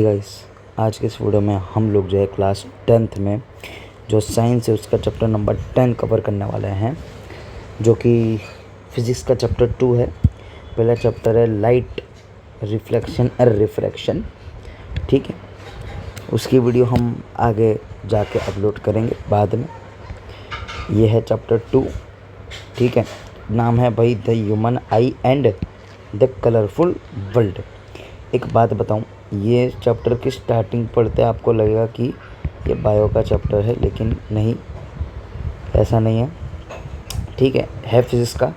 Hey guys, आज के इस वीडियो में हम लोग जो है क्लास 10th में जो साइंस है उसका चैप्टर नंबर 10 कवर करने वाले हैं, जो कि फिज़िक्स का चैप्टर 2 है। पहला चैप्टर है लाइट रिफ्लेक्शन और रिफ्रैक्शन। ठीक है, उसकी वीडियो हम आगे जाके अपलोड करेंगे बाद में। ये है चैप्टर 2। ठीक है, नाम है भाई the human I and the colourful world. एक बात बताऊं, ये चैप्टर की स्टार्टिंग पढ़ते आपको लगेगा कि ये बायो का चैप्टर है, लेकिन नहीं, ऐसा नहीं है। ठीक है फिज़िक्स का।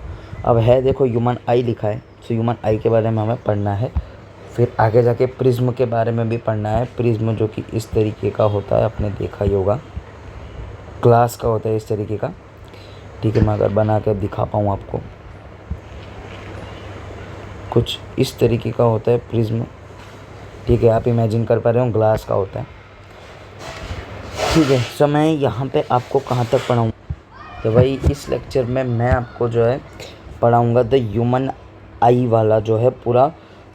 अब है देखो ह्यूमन आई लिखा है, तो ह्यूमन आई के बारे में हमें पढ़ना है। फिर आगे जाके प्रिज्म के बारे में भी पढ़ना है। प्रिज्म जो कि इस तरीके का होता है, आपने देखा ही होगा, ग्लास का होता है इस तरीके का। ठीक है, मैं अगर बना कर दिखा पाऊँ आपको, कुछ इस तरीके का होता है प्रिज्म। ठीक है, आप इमेजिन कर पा रहे हो, ग्लास का होता है। ठीक है, सो मैं यहाँ पे आपको कहाँ तक पढ़ाऊँ, तो भाई इस लेक्चर में मैं आपको जो है पढ़ाऊँगा द ह्यूमन आई वाला जो है पूरा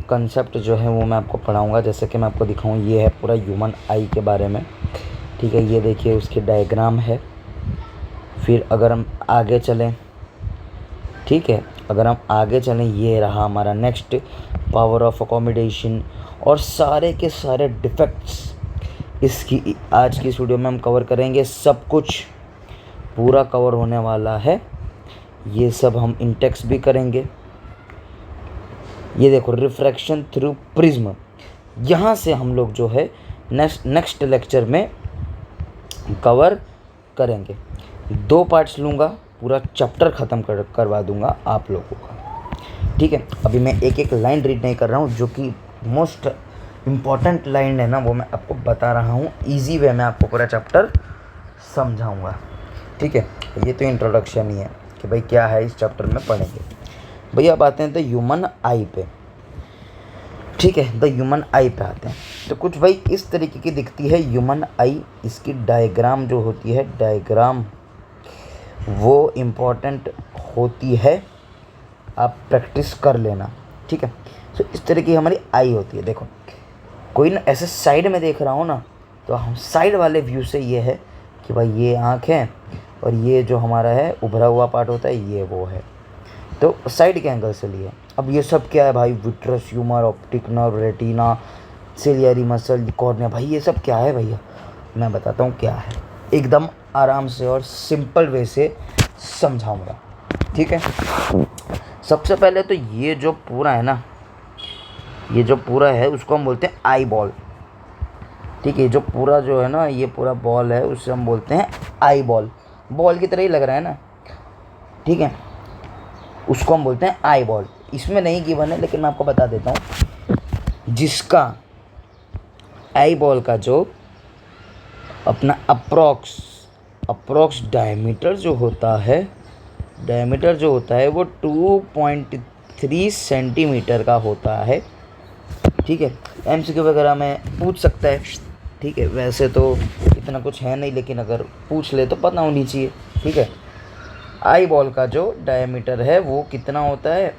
कंसेप्ट जो है वो मैं आपको पढ़ाऊँगा। जैसे कि मैं आपको दिखाऊँ, ये है पूरा ह्यूमन आई के बारे में। ठीक है, ये देखिए उसकी डायग्राम है। फिर अगर हम आगे चलें, ठीक है, अगर हम आगे चलें, ये रहा हमारा नेक्स्ट पावर ऑफ अकोमोडेशन और सारे के सारे डिफेक्ट्स इसकी आज की इस वीडियो में हम कवर करेंगे। सब कुछ पूरा कवर होने वाला है, ये सब हम इंटेक्स भी करेंगे। ये देखो रिफ्रैक्शन थ्रू प्रिज्म, यहाँ से हम लोग जो है नेक्स्ट लेक्चर में कवर करेंगे। 2 पार्ट्स लूँगा, पूरा चैप्टर ख़त्म करवा दूंगा आप लोगों का। ठीक है, अभी मैं एक एक लाइन रीड नहीं कर रहा हूँ, जो कि मोस्ट इम्पॉर्टेंट लाइन है ना, वो मैं आपको बता रहा हूँ। इजी वे में आपको पूरा चैप्टर समझाऊंगा। ठीक है, ये तो इंट्रोडक्शन ही है कि भाई क्या है इस चैप्टर में पढ़ेंगे। भैया अब आते हैं द ह्यूमन आई पे। ठीक है, द ह्यूमन आई पे आते हैं तो कुछ भाई इस तरीके की दिखती है ह्यूमन आई। इसकी डायग्राम जो होती है, डायग्राम वो इम्पॉर्टेंट होती है, आप प्रैक्टिस कर लेना। ठीक है, तो इस तरह की हमारी आई होती है। देखो कोई ना ऐसे साइड में देख रहा हो ना, तो हम साइड वाले व्यू से ये है कि भाई ये आँख है और ये जो हमारा है उभरा हुआ पार्ट होता है, ये वो है, तो साइड के एंगल से लिए। अब ये सब क्या है भाई, vitreous, humour, optic nerve, retina, ciliary muscle, cornea, भाई ये सब क्या है भैया, मैं बताता हूँ क्या है, एकदम आराम से और सिंपल वे से समझाऊंगा। ठीक है, सबसे पहले तो ये जो पूरा है ना, ये जो पूरा है उसको हम बोलते हैं आई बॉल। ठीक है, जो पूरा जो है ना, ये पूरा बॉल है, उससे हम बोलते हैं आई बॉल। बॉल की तरह ही लग रहा है ना, ठीक है, उसको हम बोलते हैं आई बॉल। इसमें नहीं गिवन है, लेकिन मैं आपको बता देता हूँ, जिसका आई बॉल का जो अपना अप्रॉक्स डायमीटर जो होता है वो 2.3 सेंटीमीटर का होता है। ठीक है, एमसीक्यू वगैरह में पूछ सकता है। ठीक है, वैसे तो इतना कुछ है नहीं, लेकिन अगर पूछ ले तो पता होनी चाहिए। ठीक है, आई बॉल का जो डायमीटर है वो कितना होता है,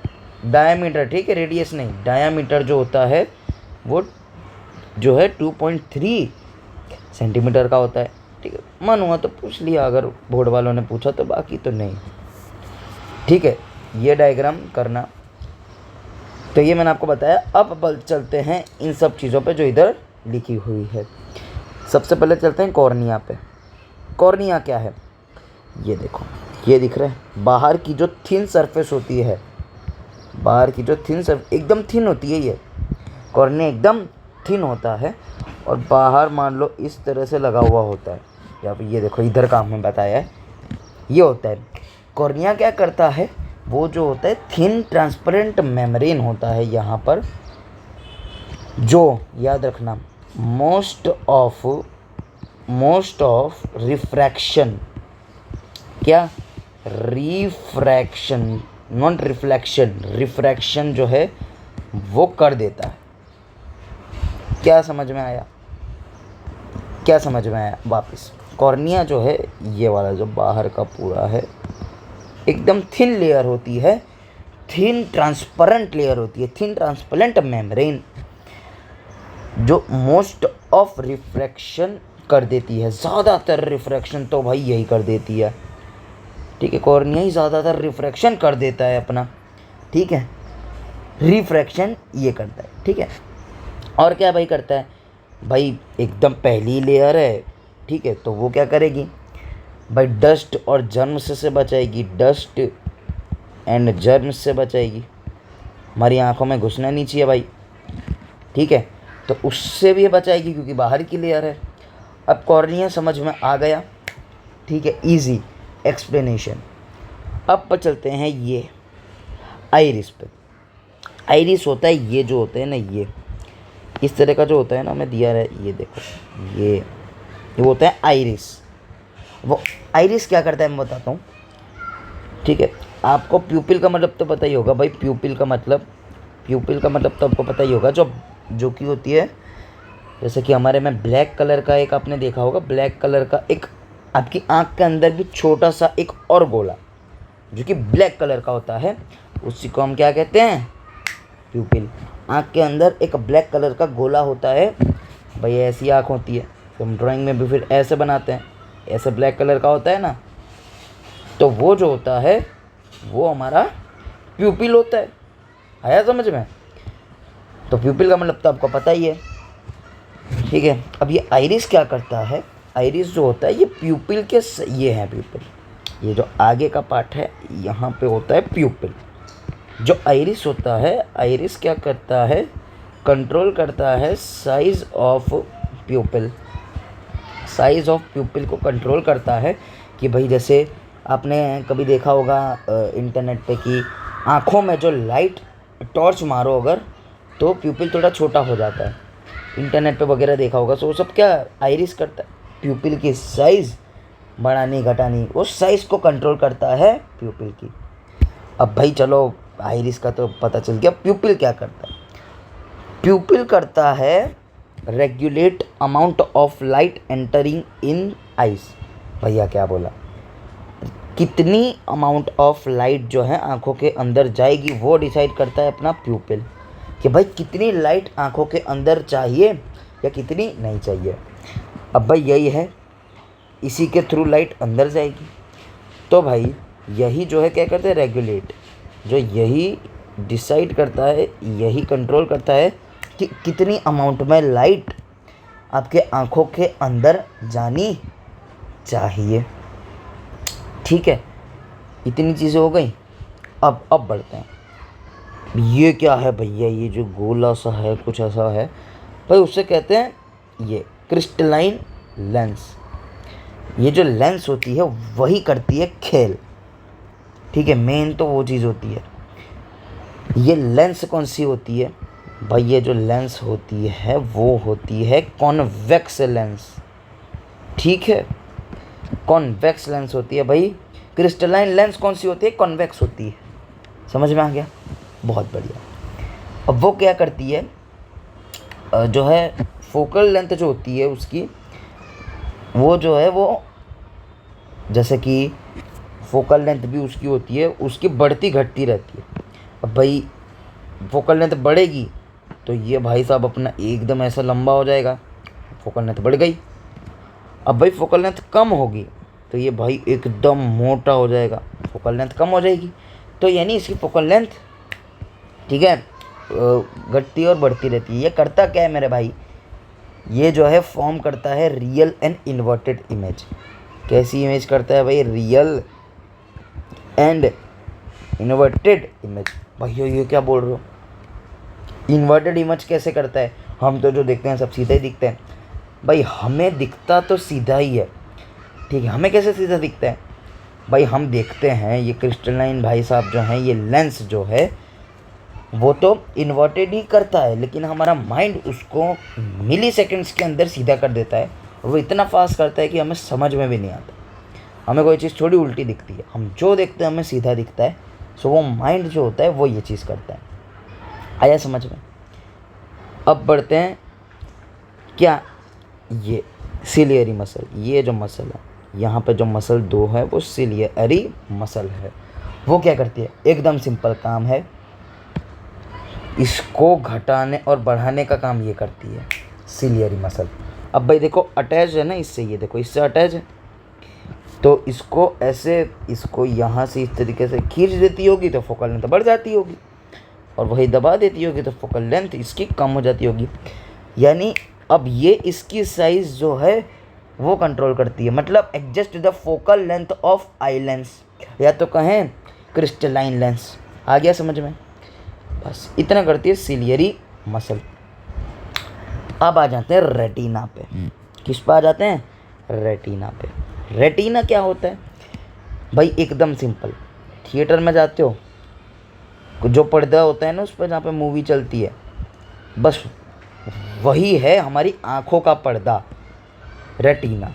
डायमीटर, ठीक है, रेडियस नहीं, डायमीटर जो होता है वो जो है 2.3 सेंटीमीटर का होता है। ठीक है, मन हुआ तो पूछ लिया, अगर बोर्ड वालों ने पूछा तो, बाकी तो नहीं। ठीक है, ये डायग्राम करना, तो ये मैंने आपको बताया। अब चलते हैं इन सब चीज़ों पे जो इधर लिखी हुई है। सबसे पहले चलते हैं कॉर्निया पे। कॉर्निया क्या है, ये देखो, ये दिख रहा है, बाहर की जो थिन सरफेस होती है, बाहर की जो थिन सरफेस एकदम थिन होती है, ये कॉर्निया एकदम थिन होता है, और बाहर मान लो इस तरह से लगा हुआ होता है। या फिर ये देखो इधर का हमें बताया है, ये होता है कॉर्निया। क्या करता है, वो जो होता है थिन ट्रांसपेरेंट मेम्ब्रेन होता है यहाँ पर, जो याद रखना मोस्ट ऑफ रिफ्रैक्शन, क्या रिफ्रैक्शन, नॉट रिफ्लेक्शन, रिफ्रैक्शन जो है वो कर देता है। क्या समझ में आया, क्या समझ में आया वापस, कॉर्निया जो है ये वाला जो बाहर का पूरा है, एकदम थिन लेयर होती है, थिन ट्रांसपेरेंट लेयर होती है, थिन ट्रांसपेरेंट मेम्ब्रेन। जो मोस्ट ऑफ रिफ्रैक्शन कर देती है, ज़्यादातर रिफ्रैक्शन तो भाई यही कर देती है, ठीक है। कॉर्निया ही ज़्यादातर रिफ्रैक्शन कर देता है अपना, ठीक है। रिफ्रैक्शन ये करता है, ठीक है। और क्या भाई करता है भाई, एकदम पहली लेयर है, ठीक है, तो वो क्या करेगी भाई, डस्ट और जर्म्स से बचाएगी, डस्ट एंड जर्म्स से बचाएगी। हमारी आंखों में घुसना नहीं चाहिए भाई, ठीक है, तो उससे भी बचाएगी क्योंकि बाहर की लेयर है। अब कॉर्निया समझ में आ गया, ठीक है, इजी एक्सप्लेनेशन। अब पर चलते हैं ये आइरिस पे। आइरिस होता है ये जो होते हैं ना, ये इस तरह का जो होता है ना, मैं दिया है, ये देखो, ये होता है आइरिस। वो आइरिस क्या करता है मैं बताता हूँ, ठीक है। आपको प्यूपिल का मतलब तो पता ही होगा भाई, प्यूपिल का मतलब तो आपको पता ही होगा, जो की होती है, जैसे कि हमारे में ब्लैक कलर का एक आपने देखा होगा, ब्लैक कलर का एक आपकी आँख के अंदर भी छोटा सा एक और गोला जो कि ब्लैक कलर का होता है, उसी को हम क्या कहते हैं, प्यूपिल। आँख के अंदर एक ब्लैक कलर का गोला होता है भाई, ऐसी आँख होती है, तो हम ड्राइंग में भी फिर ऐसे बनाते हैं, ऐसे ब्लैक कलर का होता है ना, तो वो जो होता है वो हमारा प्यूपिल होता है। आया समझ में? तो प्यूपिल का मतलब तो आपको पता ही है, ठीक है। अब ये आइरिस क्या करता है, आइरिस जो होता है ये प्यूपिल के ये है प्यूपिल, ये जो आगे का पार्ट है यहाँ पे होता है प्यूपिल। जो आइरिस होता है, आइरिस क्या करता है, कंट्रोल करता है साइज़ ऑफ प्यूपिल, साइज़ ऑफ प्यूपिल को कंट्रोल करता है कि भाई जैसे आपने कभी देखा होगा इंटरनेट पे कि आँखों में जो लाइट टॉर्च मारो अगर, तो प्यूपिल थोड़ा छोटा हो जाता है, इंटरनेट पे वगैरह देखा होगा। तो वो सब क्या आइरिस करता है, प्यूपिल की साइज़ बढ़ानी घटानी, वो साइज़ को कंट्रोल करता है प्यूपिल की। अब भाई चलो आइरिस का तो पता चल गया, प्यूपिल क्या करता है, प्यूपिल करता है regulate amount of light entering in eyes. भैया क्या बोला, कितनी अमाउंट ऑफ लाइट जो है आंखों के अंदर जाएगी वो डिसाइड करता है अपना प्यूपिल, कि भाई कितनी लाइट आंखों के अंदर चाहिए या कितनी नहीं चाहिए। अब भाई यही है, इसी के थ्रू लाइट अंदर जाएगी, तो भाई यही जो है क्या करते हैं, रेगुलेट, जो यही डिसाइड करता है, यही कंट्रोल करता है कि कितनी अमाउंट में लाइट आपके आँखों के अंदर जानी चाहिए, ठीक है। इतनी चीज़ें हो गई। अब बढ़ते हैं, ये क्या है भैया, ये जो गोला सा है कुछ ऐसा है भाई, उससे कहते हैं ये क्रिस्टलाइन लेंस। ये जो लेंस होती है वही करती है खेल, ठीक है, मेन तो वो चीज़ होती है। ये लेंस कौन सी होती है भाई, ये जो लेंस होती है वो होती है कॉन्वेक्स लेंस, ठीक है, कॉन्वेक्स लेंस होती है भाई। क्रिस्टलाइन लेंस कौन सी होती है, कॉन्वेक्स होती है। समझ में आ गया, बहुत बढ़िया। अब वो क्या करती है, जो है फोकल लेंथ जो होती है उसकी, वो जो है वो जैसे कि फोकल लेंथ भी उसकी होती है, उसकी बढ़ती घटती रहती है। अब भाई फोकल लेंथ बढ़ेगी तो ये भाई साहब अपना एकदम ऐसा लंबा हो जाएगा, फोकल लेंथ बढ़ गई। अब भाई फोकल लेंथ कम होगी तो ये भाई एकदम मोटा हो जाएगा, फोकल लेंथ कम हो जाएगी, तो यानी इसकी फोकल लेंथ, ठीक है, घटती और बढ़ती रहती है। ये करता क्या है मेरे भाई, ये जो है फॉर्म करता है रियल एंड इन्वर्टेड इमेज। कैसी इमेज करता है भाई, रियल एंड इन्वर्टेड इमेज। भैया ये क्या बोल रहे हो, इन्वर्टेड इमेज कैसे करता है, हम तो जो देखते हैं सब सीधा ही दिखते हैं भाई, हमें दिखता तो सीधा ही है, ठीक है। हमें कैसे सीधा दिखता है भाई, हम देखते हैं ये क्रिस्टलाइन भाई साहब जो हैं, ये लेंस जो है वो तो इन्वर्टेड ही करता है, लेकिन हमारा माइंड उसको मिली सेकेंड्स के अंदर सीधा कर देता है, और वो इतना फास्ट करता है कि हमें समझ में भी नहीं आता। हमें कोई चीज़ थोड़ी उल्टी दिखती है, हम जो देखते हैं हमें सीधा दिखता है। सो वो माइंड जो होता है वो ये चीज़ करता है। आया समझ में? अब बढ़ते हैं क्या, ये सिलियरी मसल, ये जो मसल है यहाँ पे जो मसल दो है वो सिलियरी मसल है। वो क्या करती है, एकदम सिंपल काम है, इसको घटाने और बढ़ाने का काम ये करती है। Ciliary muscle. अब भाई देखो अटैच है ना इससे, ये देखो इससे अटैच है, तो इसको ऐसे, इसको यहाँ से इस तरीके से खींच देती होगी तो फोकल लेंथ बढ़ जाती होगी, और वही दबा देती होगी तो फोकल लेंथ इसकी कम हो जाती होगी। यानी अब ये इसकी साइज़ जो है वो कंट्रोल करती है, मतलब adjust the focal length of eye lens, या तो कहें क्रिस्टलाइन लेंस। आ गया समझ में? बस इतना करती है सिलियरी मसल। अब आ जाते हैं रेटिना पे। किस पे आ जाते हैं? रेटिना पे। रेटिना क्या होता है भाई? एकदम सिंपल, थिएटर में जाते हो, जो पर्दा होता है ना उस पर, जहाँ पे मूवी चलती है, बस वही है हमारी आँखों का पर्दा, रेटिना।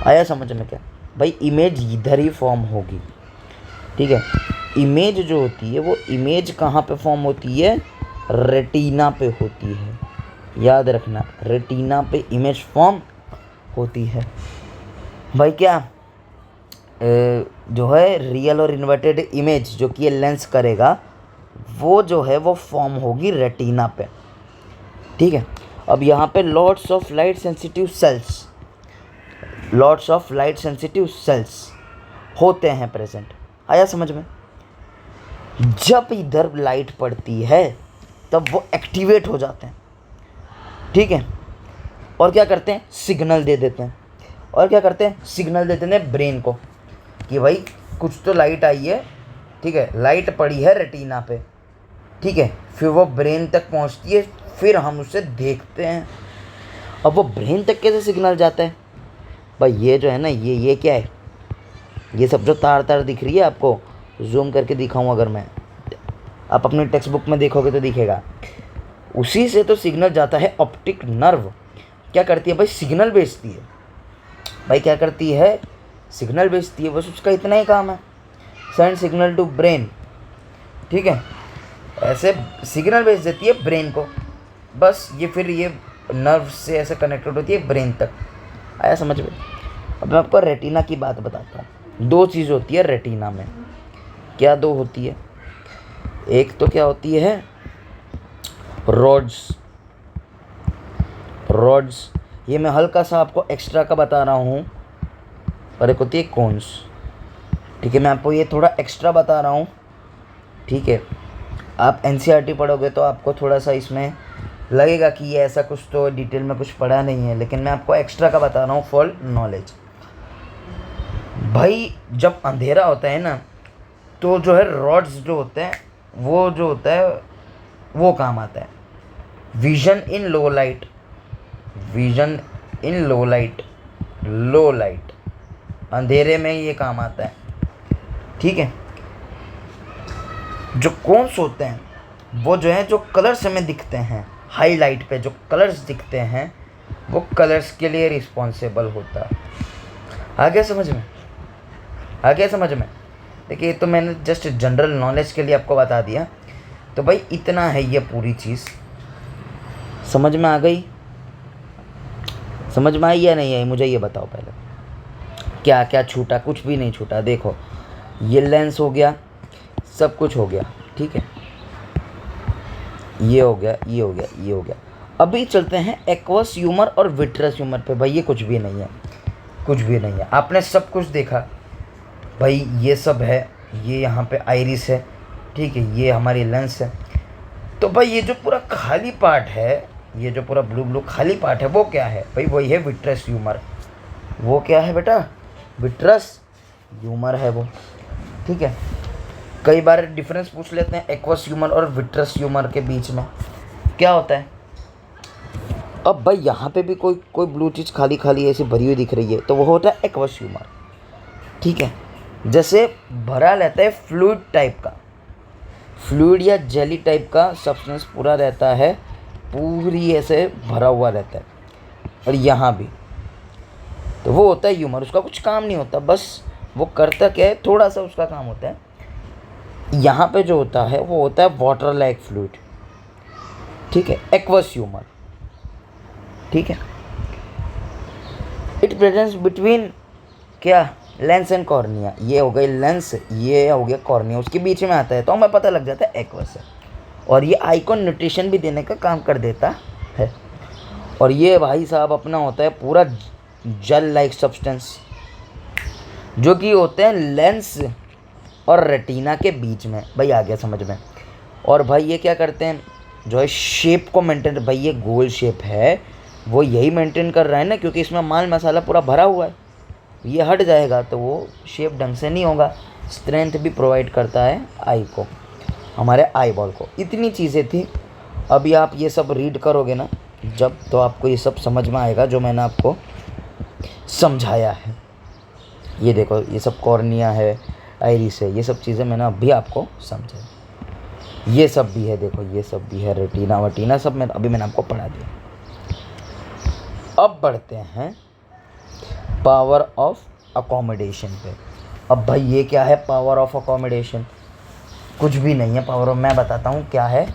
आया समझ में? क्या भाई, इमेज इधर ही फॉर्म होगी, ठीक है। इमेज जो होती है वो इमेज कहाँ पे फॉर्म होती है? रेटिना पे होती है, याद रखना, रेटिना पे इमेज फॉर्म होती है भाई। क्या जो है रियल और इन्वर्टेड इमेज जो कि ये लेंस करेगा, वो जो है वो फॉर्म होगी रेटिना पे, ठीक है। अब यहाँ पे lots of light sensitive sales, lots of light sensitive sales होते हैं प्रेजेंट। आया समझ में? जब इधर लाइट पड़ती है तब वो एक्टिवेट हो जाते हैं, ठीक है। और क्या करते हैं? सिग्नल दे देते हैं। और क्या करते हैं? सिग्नल देते हैं ब्रेन को कि भाई कुछ तो लाइट आई है, ठीक है, लाइट पड़ी है रेटिना पे, ठीक है। फिर वो ब्रेन तक पहुंचती है, फिर हम उसे देखते हैं। अब वो ब्रेन तक कैसे सिग्नल जाता है भाई? ये जो है ना, ये क्या है? ये सब जो तार तार दिख रही है आपको, जूम करके दिखाऊं अगर मैं, आप अपनी टेक्स्ट बुक में देखोगे तो दिखेगा, उसी से तो सिग्नल जाता है। ऑप्टिक नर्व क्या करती है भाई? सिग्नल भेजती है भाई। क्या करती है? सिग्नल भेजती है, बस उसका इतना ही काम है, सेंड सिग्नल टू ब्रेन, ठीक है। ऐसे सिग्नल भेज देती है ब्रेन को, बस ये फिर ये नर्व से ऐसे कनेक्टेड होती है ब्रेन तक। आया समझ में? अब मैं आपको रेटिना की बात बताता हूँ। दो चीज़ होती है रेटिना में। क्या दो होती है? एक तो क्या होती है? रॉड्स। रॉड्स, ये मैं हल्का सा आपको एक्स्ट्रा का बता रहा हूँ, और एक होती है कोन्स, ठीक है। मैं आपको ये थोड़ा एक्स्ट्रा बता रहा हूँ, ठीक है। आप एनसीईआरटी पढ़ोगे तो आपको थोड़ा सा इसमें लगेगा कि ये ऐसा कुछ तो डिटेल में कुछ पढ़ा नहीं है, लेकिन मैं आपको एक्स्ट्रा का बता रहा हूँ फॉर नॉलेज। भाई जब अंधेरा होता है ना, तो जो है रॉड्स जो होते हैं, वो जो होता है वो काम आता है। Vision in low light, vision in low light, low light, अंधेरे में ये काम आता है, ठीक है। जो कोन्स होते हैं वो जो है, जो कलर्स हमें दिखते हैं हाई लाइट पे, जो कलर्स दिखते हैं वो कलर्स के लिए रिस्पॉन्सिबल होता है। आ गया समझ में? आ गया समझ में? देखिए, तो मैंने जस्ट जनरल नॉलेज के लिए आपको बता दिया। तो भाई इतना है ये पूरी चीज़, समझ में आ गई? समझ में आई या नहीं आई? मुझे ये बताओ पहले, क्या क्या छूटा? कुछ भी नहीं छूटा। देखो, ये लेंस हो गया, सब कुछ हो गया, ठीक है। ये हो गया, ये हो गया, ये हो गया। अभी चलते हैं एक्वस ह्यूमर और विट्रस ह्यूमर पे। भाई ये कुछ भी नहीं है, कुछ भी नहीं है। आपने सब कुछ देखा भाई, ये सब है, ये यहाँ पे आइरिस है, ठीक है, ये हमारी लेंस है। तो भाई ये जो पूरा खाली पार्ट है, ये जो पूरा ब्लू ब्लू खाली पार्ट है, वो क्या है भाई? वही है विट्रस ह्यूमर। वो क्या है बेटा? विट्रस ह्यूमर है वो, ठीक है। कई बार डिफरेंस पूछ लेते हैं एक्वस ह्यूमर और विट्रस ह्यूमर के बीच में क्या होता है। अब भाई यहाँ पे भी कोई ब्लू चीज़ खाली खाली ऐसी भरी हुई दिख रही है, तो वो होता है एक्वस ह्यूमर, ठीक है। जैसे भरा रहता है फ्लूइड टाइप का, फ्लूइड या जेली टाइप का सब्सटेंस पूरा रहता है, पूरी ऐसे भरा हुआ रहता है। और यहाँ भी तो वो होता है ह्यूमर। उसका कुछ काम नहीं होता, बस वो करता क्या है, थोड़ा सा उसका काम होता है। यहाँ पे जो होता है वो होता है वाटर लाइक फ्लूइड, ठीक है, एक्वस ह्यूमर, ठीक है। इट प्रेजेंट्स बिटवीन क्या? Lens and cornea. ये हो गई लेंस, ये हो गया कॉर्निया, उसके बीच में आता है, तो हमें पता लग जाता है एक्वस है। और ये आई को न्यूट्रिशन भी देने का काम कर देता है। और ये भाई साहब अपना होता है पूरा जेल लाइक सब्सटेंस, जो कि होते हैं लेंस और रेटिना के बीच में। भाई आ गया समझ में। और भाई ये क्या करते हैं, जो है शेप को मेंटेन, भाई ये गोल शेप है वो यही मेंटेन कर रहा है ना, क्योंकि इसमें माल मसाला पूरा भरा हुआ है। ये हट जाएगा तो वो शेप ढंग से नहीं होगा। स्ट्रेंथ भी प्रोवाइड करता है आई को, हमारे आई बॉल को। इतनी चीज़ें थी। अभी आप ये सब रीड करोगे ना जब, तो आपको ये सब समझ में आएगा जो मैंने आपको समझाया है। ये देखो ये सब कॉर्निया है, आइरिस है, ये सब चीज़ें मैंने अभी आपको समझाई। ये सब भी है, देखो ये सब भी है, रेटिना वटीना सब मैंने आपको पढ़ा दिया। अब बढ़ते हैं पावर ऑफ अकोमोडेशन पे। अब भाई ये क्या है पावर ऑफ अकोमोडेशन? कुछ भी नहीं है पावर ऑफ, मैं बताता हूँ क्या है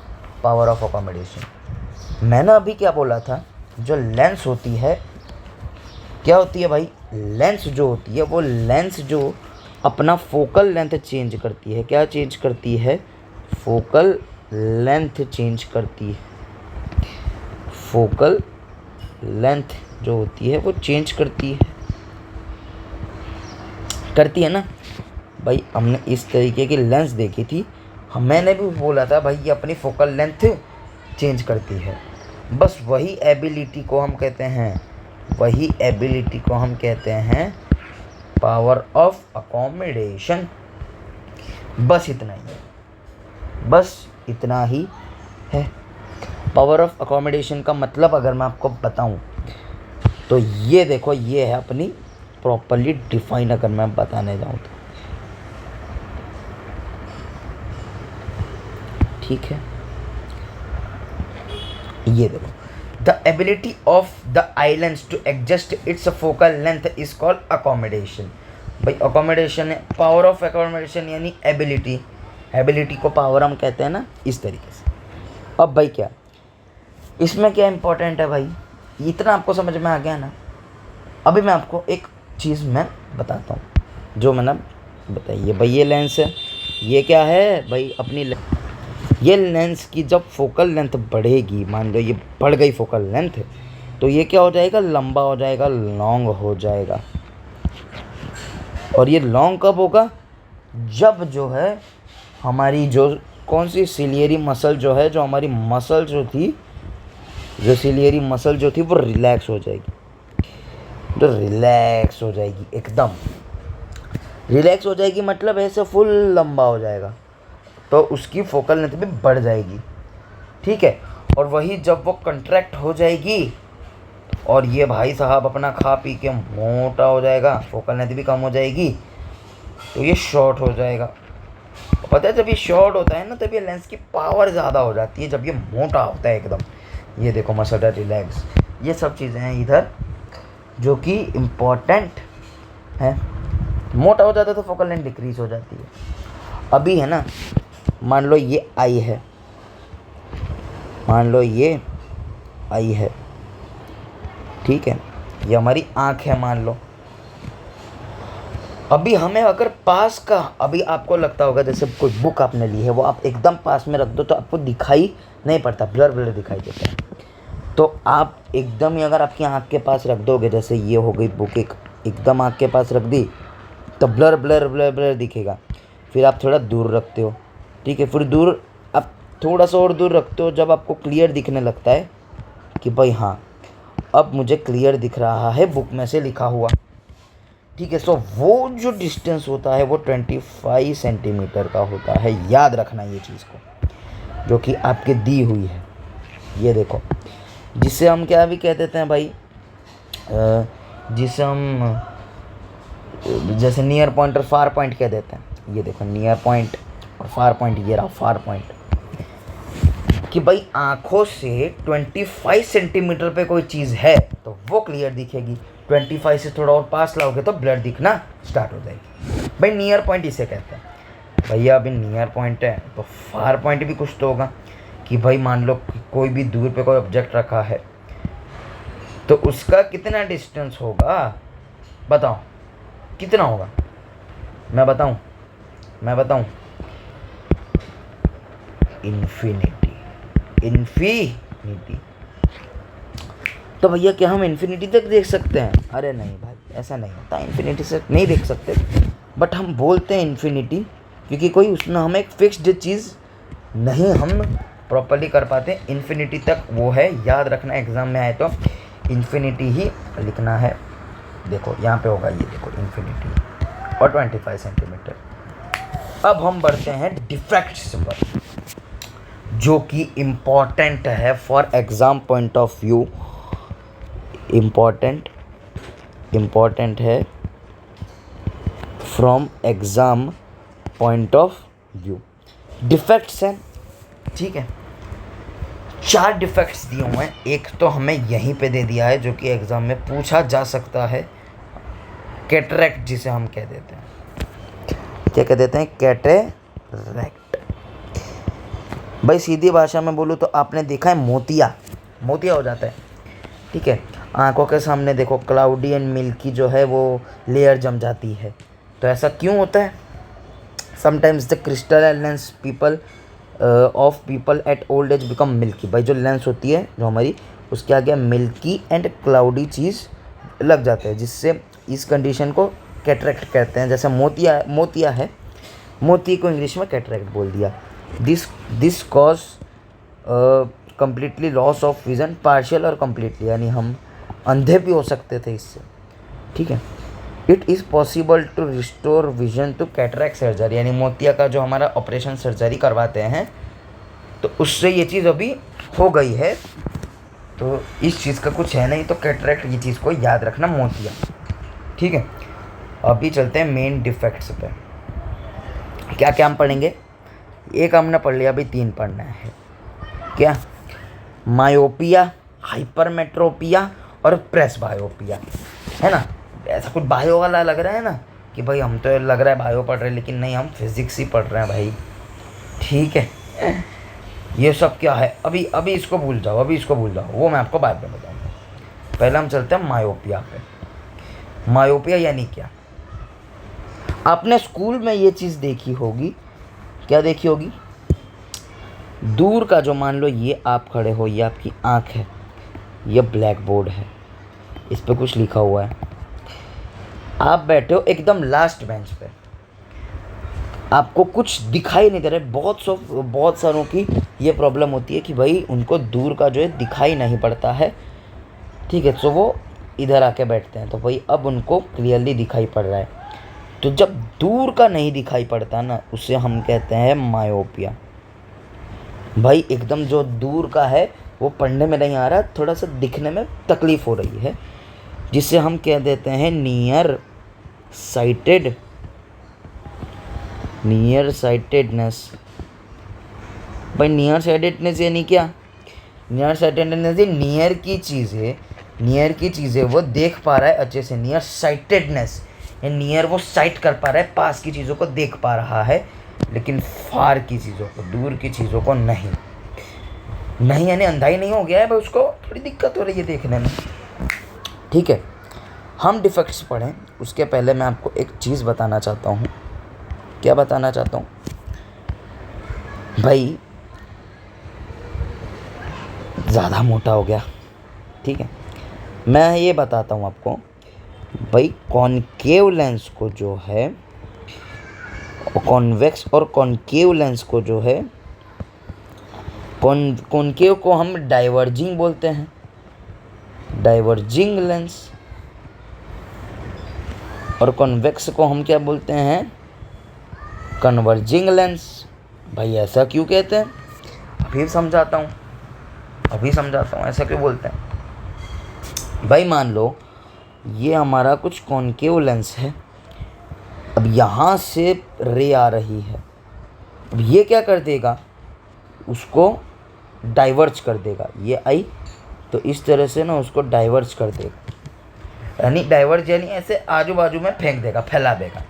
पावर ऑफ अकोमोडेशन। मैंने अभी क्या बोला था, जो लेंस होती है क्या होती है भाई, लेंस जो होती है वो लेंस जो अपना फोकल लेंथ चेंज करती है। क्या चेंज करती है? फोकल लेंथ चेंज करती है। फोकल लेंथ जो होती है वो चेंज करती है ना भाई। हमने इस तरीके की लेंस देखी थी, मैंने भी बोला था भाई ये अपनी फोकल लेंथ चेंज करती है। बस वही एबिलिटी को हम कहते हैं, पावर ऑफ अकोमोडेशन। बस इतना ही है। पावर ऑफ अकोमोडेशन का मतलब अगर मैं आपको बताऊं तो ये देखो, ये है अपनी प्रॉपरली डिफाइन, अगर मैं बताने जाऊं तो, ठीक है। ये देखो, the ability of the eye lens to adjust its focal length is called accommodation. भाई अकोमोडेशन है, पावर ऑफ अकोमोडेशन यानी एबिलिटी को पावर हम कहते हैं ना, इस तरीके से। अब भाई क्या इसमें क्या इंपॉर्टेंट है भाई, इतना आपको समझ में आ गया ना। अभी मैं आपको एक चीज़ मैं बताता हूँ जो मैंने बताइए। भाई ये लेंस है, ये क्या है भाई अपनी ये लेंस की जब फोकल लेंथ बढ़ेगी, मान लो ये बढ़ गई फोकल लेंथ, तो ये क्या हो जाएगा, लंबा हो जाएगा, लॉन्ग हो जाएगा। और ये लॉन्ग कब होगा, जब जो है हमारी जो कौन सी सिलियरी मसल जो है, जो हमारी मसल जो थी, जो सिलियरी मसल जो थी वो रिलैक्स हो जाएगी। तो रिलैक्स हो जाएगी, एकदम रिलैक्स हो जाएगी, मतलब ऐसे फुल लंबा हो जाएगा, तो उसकी फोकल लेंथ भी बढ़ जाएगी, ठीक है। और वही जब वो कंट्रैक्ट हो जाएगी और ये भाई साहब अपना खा पी के मोटा हो जाएगा, फोकल लेंथ भी कम हो जाएगी, तो ये शॉर्ट हो जाएगा। पता है जब ये शॉर्ट होता है ना तब ये लेंस की पावर ज़्यादा हो जाती है, जब ये मोटा होता है एकदम। ये देखो मसल रिलैक्स, ये सब चीज़ें हैं इधर जो कि इम्पोर्टेंट है। मोटा हो जाता है तो फोकल लेंथ डिक्रीज हो जाती है। अभी है ना, मान लो ये आई है, ठीक है, ये हमारी आँख है मान लो। अभी हमें अगर पास का, अभी आपको लगता होगा जैसे कोई बुक आपने ली है वो आप एकदम पास में रख दो तो आपको दिखाई नहीं पड़ता, ब्लर ब्लर दिखाई देता है। तो आप एकदम ही अगर आपकी आँख के पास रख दोगे, जैसे ये हो गई बुक, एकदम आँख के पास रख दी तो ब्लर ब्लर ब्लर ब्लर दिखेगा। फिर आप थोड़ा दूर रखते हो, ठीक है, फिर दूर आप थोड़ा सा और दूर रखते हो, जब आपको क्लियर दिखने लगता है कि भाई हाँ अब मुझे क्लियर दिख रहा है बुक में से लिखा हुआ, ठीक है। सो वो जो डिस्टेंस होता है वो 25 सेंटीमीटर का होता है, याद रखना ये चीज़ को, जो कि आपके दी हुई है। ये देखो, जिसे हम क्या भी कह देते हैं भाई, जिसे हम जैसे नियर पॉइंट और फार पॉइंट कह देते हैं। ये देखो नियर पॉइंट और फार पॉइंट, ये रहा फार पॉइंट, कि भाई आँखों से 25 सेंटीमीटर पे कोई चीज़ है तो वो क्लियर दिखेगी, 25 से थोड़ा और पास लाओगे तो ब्लर दिखना स्टार्ट हो जाएगी। भाई नियर पॉइंट इसे कहते हैं। भैया अभी नियर पॉइंट है तो फार पॉइंट भी कुछ तो होगा, कि भाई मान लो कोई भी दूर पे कोई ऑब्जेक्ट रखा है तो उसका कितना डिस्टेंस होगा, बताओ कितना होगा? मैं बताऊं इन्फिनिटी। तो भैया क्या हम इन्फिनिटी तक देख सकते हैं? अरे नहीं भाई, ऐसा नहीं होता, इन्फिनिटी से नहीं देख सकते, बट हम बोलते हैं इन्फिनिटी क्योंकि कोई उसमें हमें एक फिक्स्ड चीज़ नहीं हम प्रॉपर्ली कर पाते। इन्फिनिटी तक वो है, याद रखना, एग्ज़ाम में आए तो इन्फिनिटी ही लिखना है। देखो यहाँ पे होगा, ये देखो इन्फिनिटी और 25 सेंटीमीटर। अब हम बढ़ते हैं डिफेक्ट्स पर, जो कि इम्पॉर्टेंट है for exam point of view. Important है from exam point of view. Defects हैं, ठीक है, 4 डिफेक्ट्स दिए हुए हैं। एक तो हमें यहीं पे दे दिया है जो कि एग्ज़ाम में पूछा जा सकता है, कैटरैक्ट, जिसे हम कह देते हैं, क्या कह देते हैं? कैटरैक्ट। भाई सीधी भाषा में बोलूँ तो आपने देखा है मोतिया हो जाता है, ठीक है, आंखों के सामने देखो क्लाउडी एंड मिल्की जो है वो लेयर जम जाती है। तो ऐसा क्यों होता है? Sometimes the crystal lens people of people at old age become milky. भाई जो लेंस होती है जो हमारी, उसके आगे मिल्की एंड क्लाउडी चीज़ लग जाते हैं, जिससे इस कंडीशन को कैटरैक्ट कहते हैं। जैसे मोतिया है, मोती को इंग्लिश में कैटरैक्ट बोल दिया। This cause completely loss of vision, partial और कम्प्लीटली, यानी हम अंधे भी हो सकते थे इससे, ठीक है। It is possible to restore vision to cataract surgery, यानी मोतिया का जो हमारा ऑपरेशन सर्जरी करवाते हैं तो उससे ये चीज़ अभी हो गई है। तो इस चीज़ का कुछ है नहीं, तो कैटरैक्ट, ये चीज़ को याद रखना, मोतिया, ठीक है। अभी चलते हैं मेन डिफेक्ट्स पे। क्या क्या हम पढ़ेंगे? एक हमने पढ़ लिया, अभी 3 पढ़ना है। क्या? मायोपिया, हाइपरमेट्रोपिया और प्रेसबायोपिया, है ना। ऐसा कुछ बायो वाला लग रहा है ना कि भाई हम तो लग रहा है बायो पढ़ रहे हैं, लेकिन नहीं, हम फिजिक्स ही पढ़ रहे हैं भाई, ठीक है। ये सब क्या है? अभी इसको भूल जाओ, वो मैं आपको बाद में बताऊँगा। पहले हम चलते हैं मायोपिया पे। मायोपिया यानी क्या? आपने स्कूल में ये चीज़ देखी होगी, क्या देखी होगी? दूर का जो, मान लो ये आप खड़े हो, ये आपकी आँख है, ये ब्लैक बोर्ड है, इस पे कुछ लिखा हुआ है, आप बैठे हो एकदम लास्ट बेंच पे, आपको कुछ दिखाई नहीं दे रहा है। बहुत सारों की ये प्रॉब्लम होती है कि भाई उनको दूर का जो है दिखाई नहीं पड़ता है, ठीक है, तो वो इधर आके बैठते हैं, तो भाई अब उनको क्लियरली दिखाई पड़ रहा है। तो जब दूर का नहीं दिखाई पड़ता ना, उसे हम कहते हैं मायोपिया। भाई एकदम जो दूर का है वो पढ़ने में नहीं आ रहा, थोड़ा सा दिखने में तकलीफ़ हो रही है, जिसे हम कह देते हैं नियर साइटेडनेस। भाई नियर साइटेडनेस यानी क्या? नियर साइटेडनेस ये नियर की चीज़ें वो देख पा रहा है अच्छे से, नियर साइटेडनेस, नियर वो साइट कर पा रहा है, पास की चीज़ों को देख पा रहा है, लेकिन फार की चीज़ों को, दूर की चीज़ों को नहीं, यानी अंधा ही नहीं हो गया है भाई, उसको थोड़ी दिक्कत हो रही है देखने में, ठीक है। हम डिफेक्ट्स पढ़ें उसके पहले मैं आपको एक चीज़ बताना चाहता हूँ। क्या बताना चाहता हूँ? भाई ज़्यादा मोटा हो गया, ठीक है, मैं ये बताता हूँ आपको। भाई कॉनकेव लेंस को जो है, कॉन्वेक्स और कॉनकेव लेंस को जो है, कॉनकेव को हम डाइवर्जिंग बोलते हैं, डाइवर्जिंग लेंस, और कॉन्वेक्स को हम क्या बोलते हैं? Converging lens. भाई ऐसा क्यों कहते हैं? अभी समझाता हूँ ऐसा क्यों बोलते हैं। भाई मान लो ये हमारा कुछ कॉनकेव लेंस है, अब यहाँ से रे आ रही है, अब ये क्या कर देगा? उसको डाइवर्ज कर देगा। ये आई तो इस तरह से ना उसको डाइवर्ज कर देगा, यानी डाइवर्ज यानी ऐसे आजू बाजू में फेंक देगा, फैला देगा,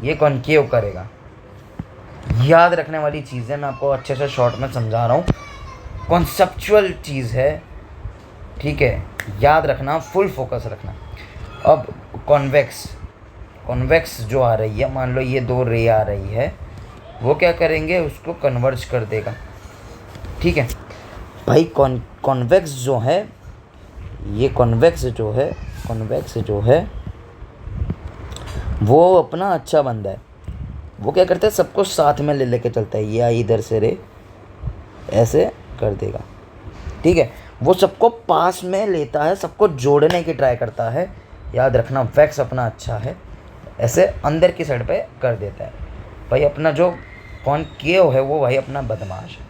ये कॉनकेव करेगा। याद रखने वाली चीज़ है, मैं आपको अच्छे से शॉर्ट में समझा रहा हूँ, कॉन्सेप्चुअल चीज़ है, ठीक है, याद रखना, फुल फोकस रखना। अब कॉन्वेक्स जो आ रही है, मान लो ये 2 रे आ रही है, वो क्या करेंगे? उसको कन्वर्ज कर देगा, ठीक है। भाई कॉन्वेक्स जो है ये कॉन्वेक्स जो है वो अपना अच्छा बंदा है। वो क्या करता है, सबको साथ में ले लेके चलता है। या इधर से रे ऐसे कर देगा, ठीक है। वो सबको पास में लेता है, सबको जोड़ने की ट्राई करता है। याद रखना, वैक्स अपना अच्छा है, ऐसे अंदर की साइड पे कर देता है। भाई अपना जो कॉनकेव है वो भाई अपना बदमाश है,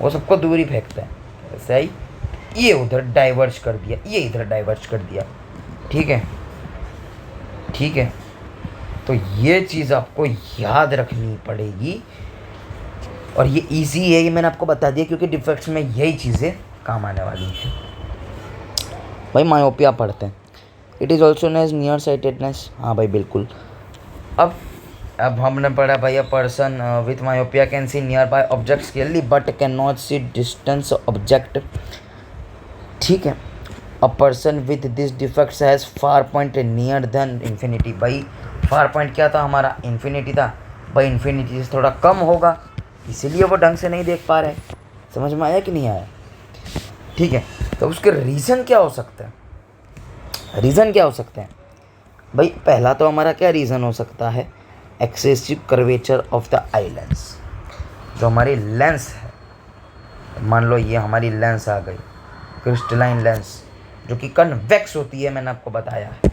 वो सबको दूर ही फेंकता है। ऐसे ही ये उधर डाइवर्ज कर दिया, ये इधर डाइवर्ज कर दिया, ठीक है, ठीक है। तो ये चीज़ आपको याद रखनी पड़ेगी, और ये इजी है, ये मैंने आपको बता दिया क्योंकि डिफेक्ट्स में यही चीज़ें काम आने वाली हैं। भाई मायोपिया पढ़ते हैं, it is also known as near sightedness. हाँ भाई बिल्कुल। अब हमने पढ़ा भाई, a person with myopia can see near by objects clearly but can not see distance object, ठीक है। A person with this defects has far point near then infinity. भाई फार पॉइंट क्या था हमारा, इन्फिनिटी था। भाई इन्फिनिटी से थोड़ा कम होगा, इसीलिए वो ढंग से नहीं देख पा रहे। समझ में आया कि नहीं आया, ठीक है। तो उसके रीज़न क्या हो सकते हैं, रीज़न क्या हो सकते हैं भाई। पहला तो हमारा क्या रीज़न हो सकता है, excessive curvature of the eye lens. जो हमारी लेंस है, मान लो ये हमारी लेंस आ गई, क्रिस्टलाइन लेंस जो कि कन्वेक्स होती है, मैंने आपको बताया है,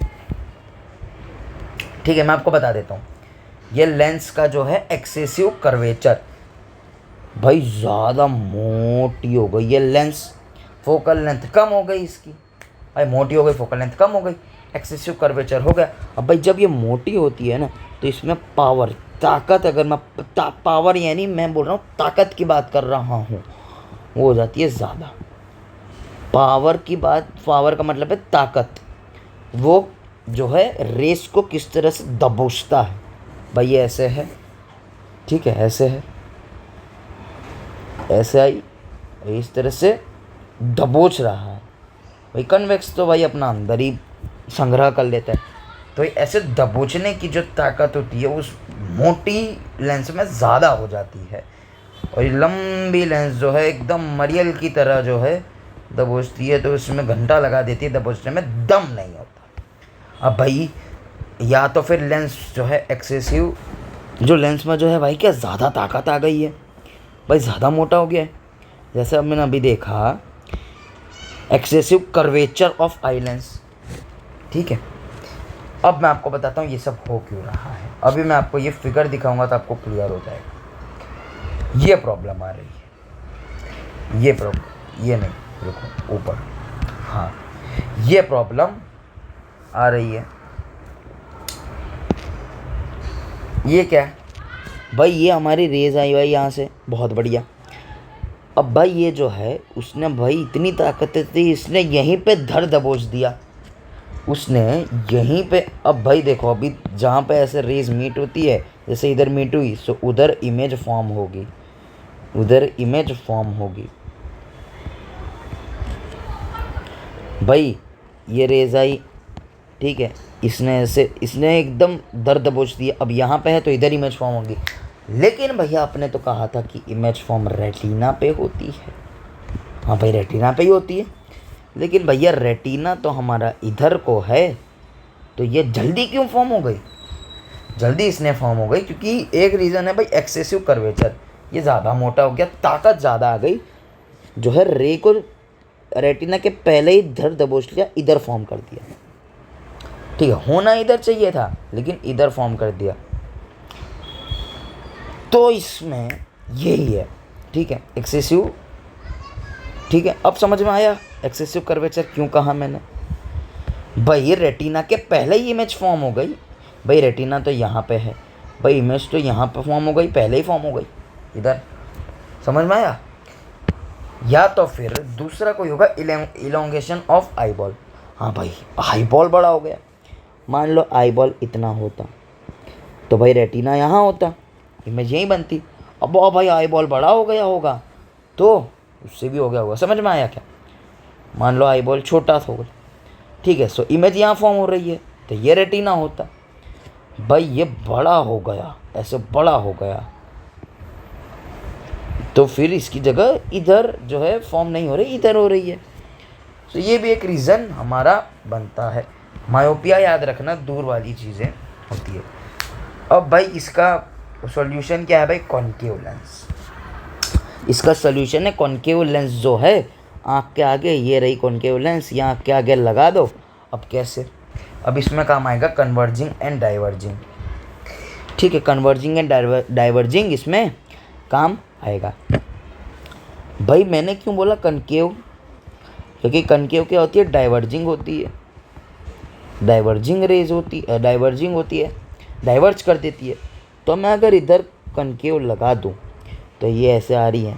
ठीक है। मैं आपको बता देता हूँ, ये लेंस का जो है एक्सेसिव कर्वेचर, भाई ज़्यादा मोटी हो गई ये लेंस, फोकल लेंथ कम हो गई इसकी, भाई मोटी हो गई, फोकल लेंथ कम हो गई, एक्सेसिव कर्वेचर हो गया। अब भाई जब ये मोटी होती है ना, तो इसमें पावर, ताकत, अगर मैं पावर यानी मैं बोल रहा हूँ ताकत की बात कर रहा हूँ, वो हो जाती है ज़्यादा। पावर की बात, पावर का मतलब है ताकत। वो जो है रेस को किस तरह से दबोचता है, भाई ये ऐसे है, ठीक है, ऐसे है, ऐसे आई, इस तरह से दबोच रहा है। भाई कन्वेक्स तो भाई अपना अंदर ही संग्रह कर लेता है। तो ऐसे दबोचने की जो ताकत होती है उस मोटी लेंस में ज़्यादा हो जाती है, और ये लंबी लेंस जो है एकदम मरियल की तरह जो है दबोचती है, तो उसमें घंटा लगा देती है, दबोचने में दम नहीं होता। अब भाई या तो फिर लेंस जो है एक्सेसिव, जो लेंस में जो है भाई क्या ज़्यादा ताकत आ गई है, भाई ज़्यादा मोटा हो गया है। जैसे अब मैंने अभी देखा excessive curvature of eye lens, ठीक है। अब मैं आपको बताता हूँ ये सब हो क्यों रहा है। अभी मैं आपको ये फिगर दिखाऊंगा तो आपको क्लियर हो जाएगा। ये प्रॉब्लम आ रही है, ये प्रॉब्लम, ये नहीं, रुको ऊपर, हाँ ये प्रॉब्लम आ रही है। ये क्या है भाई, ये हमारी रेज आई भाई यहाँ से, बहुत बढ़िया। अब भाई ये जो है उसने भाई इतनी ताकत थी, इसने यहीं पे धर दबोच दिया, उसने यहीं पे। अब भाई देखो, अभी जहाँ पे ऐसे रेज मीट होती है, जैसे इधर मीट हुई, सो उधर इमेज फॉर्म होगी, उधर इमेज फॉर्म होगी। भाई ये रेज आई, ठीक है, इसने ऐसे, इसने एकदम दर दबोच दिया। अब यहाँ पे है तो इधर इमेज फॉर्म होगी, लेकिन भैया आपने तो कहा था कि इमेज फॉर्म रेटिना पे होती है। हाँ भाई रेटिना पे ही होती है, लेकिन भैया रेटिना तो हमारा इधर को है, तो ये जल्दी क्यों फॉर्म हो गई, जल्दी इसने फॉर्म हो गई क्योंकि एक रीज़न है भाई एक्सेसिव कर्वेचर, ये ज़्यादा मोटा हो गया, ताकत ज़्यादा आ गई, जो है रे को रेटिना के पहले ही इधर दबोच लिया, इधर फॉर्म कर दिया, ठीक है। होना इधर चाहिए था लेकिन इधर फॉर्म कर दिया, तो इसमें यही है, ठीक है, एक्सेसिव, ठीक है। अब समझ में आया एक्सेसिव कर्वेचर क्यों कहा मैंने। भाई रेटिना के पहले ही इमेज फॉर्म हो गई, भाई रेटिना तो यहाँ पे है, भाई इमेज तो यहाँ पे फॉर्म हो गई, पहले ही फॉर्म हो गई इधर, समझ में आया। या तो फिर दूसरा कोई होगा इलोंगेशन ऑफ आई बॉल। हाँ भाई आई बॉल बड़ा हो गया, मान लो आई बॉल इतना होता तो भाई रेटिना यहाँ होता, इमेज यहीं बनती। अब भाई आई बॉल बड़ा हो गया होगा तो उससे भी हो गया होगा, समझ में आया क्या। मान लो आई बॉल छोटा होगा, ठीक है, सो इमेज यहाँ फॉर्म हो रही है तो ये रेटिना होता। भाई ये बड़ा हो गया, ऐसे बड़ा हो गया, तो फिर इसकी जगह इधर जो है फॉर्म नहीं हो रही, इधर हो रही है। तो ये भी एक रीज़न हमारा बनता है। मायोपिया याद रखना दूर वाली चीज़ें होती है। अब भाई इसका सॉल्यूशन क्या है भाई? Concave lens. इसका सॉल्यूशन है कॉन्केव लेंस जो है आँख के आगे, ये रही कॉन्केव लेंस, ये आँख के आगे लगा दो। अब कैसे? अब इसमें काम आएगा कन्वर्जिंग एंड डाइवर्जिंग। ठीक है, कन्वर्जिंग एंड डाइवर्जिंग इसमें काम आएगा। भाई मैंने क्यों बोला कनकेव? क्योंकि कनकेव क्या होती है? डाइवर्जिंग होती है, डाइवर्जिंग रेज होती है, डाइवर्जिंग होती है, डाइवर्ज कर देती है। तो मैं अगर इधर कनकेव लगा दूं तो ये ऐसे आ रही है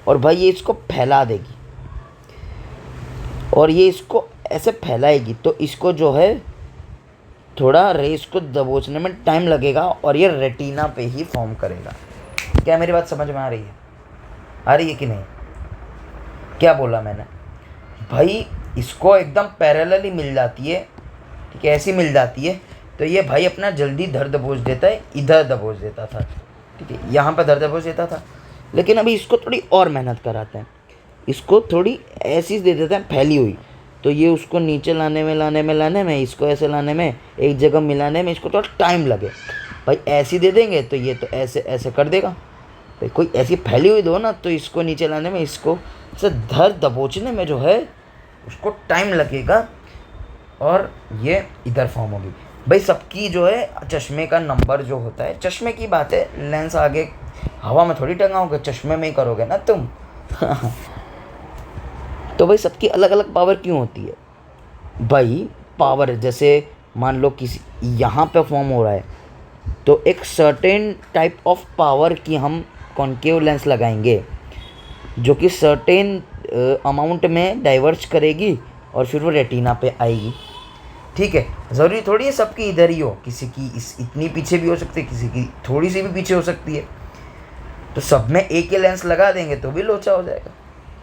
और भाई ये इसको फैला देगी और ये इसको ऐसे फैलाएगी, तो इसको जो है थोड़ा रेस को दबोचने में टाइम लगेगा और ये रेटिना पे ही फॉर्म करेगा। क्या मेरी बात समझ में आ रही है? आ रही है कि नहीं? क्या बोला मैंने? भाई इसको एकदम पैरेलली मिल जाती है, ठीक है, ऐसी मिल जाती है, तो ये भाई अपना जल्दी धर दबोच देता है। इधर दबोच देता था, ठीक है, यहाँ पर धर दबोच देता था, लेकिन अभी इसको थोड़ी और मेहनत कराते हैं, इसको थोड़ी ऐसी दे देते हैं फैली हुई, तो ये उसको नीचे लाने में इसको ऐसे लाने में, एक जगह मिलाने में इसको थोड़ा टाइम लगे। भाई ऐसी दे देंगे तो ये तो ऐसे ऐसे कर देगा। भाई कोई ऐसी फैली हुई दो ना, तो इसको नीचे लाने में, इसको ऐसे धर दबोचने में जो है उसको टाइम लगेगा और ये इधर फॉर्म होगी। भाई सबकी जो है चश्मे का नंबर जो होता है, चश्मे की बात है, लेंस आगे हवा में थोड़ी टंगाओगे, चश्मे में ही करोगे ना तुम। तो भाई सबकी अलग अलग पावर क्यों होती है? भाई पावर जैसे मान लो किसी यहाँ पे फॉर्म हो रहा है, तो एक सर्टेन टाइप ऑफ पावर की हम कॉन्केव लेंस लगाएंगे जो कि सर्टेन अमाउंट में डाइवर्ज करेगी और फिर वो रेटिना पे आएगी। ठीक है, ज़रूरी थोड़ी है सबकी इधर ही हो, किसी की इतनी पीछे भी हो सकती है, किसी की थोड़ी सी भी पीछे हो सकती है। तो सब में एक ही लेंस लगा देंगे तो भी लोचा हो जाएगा,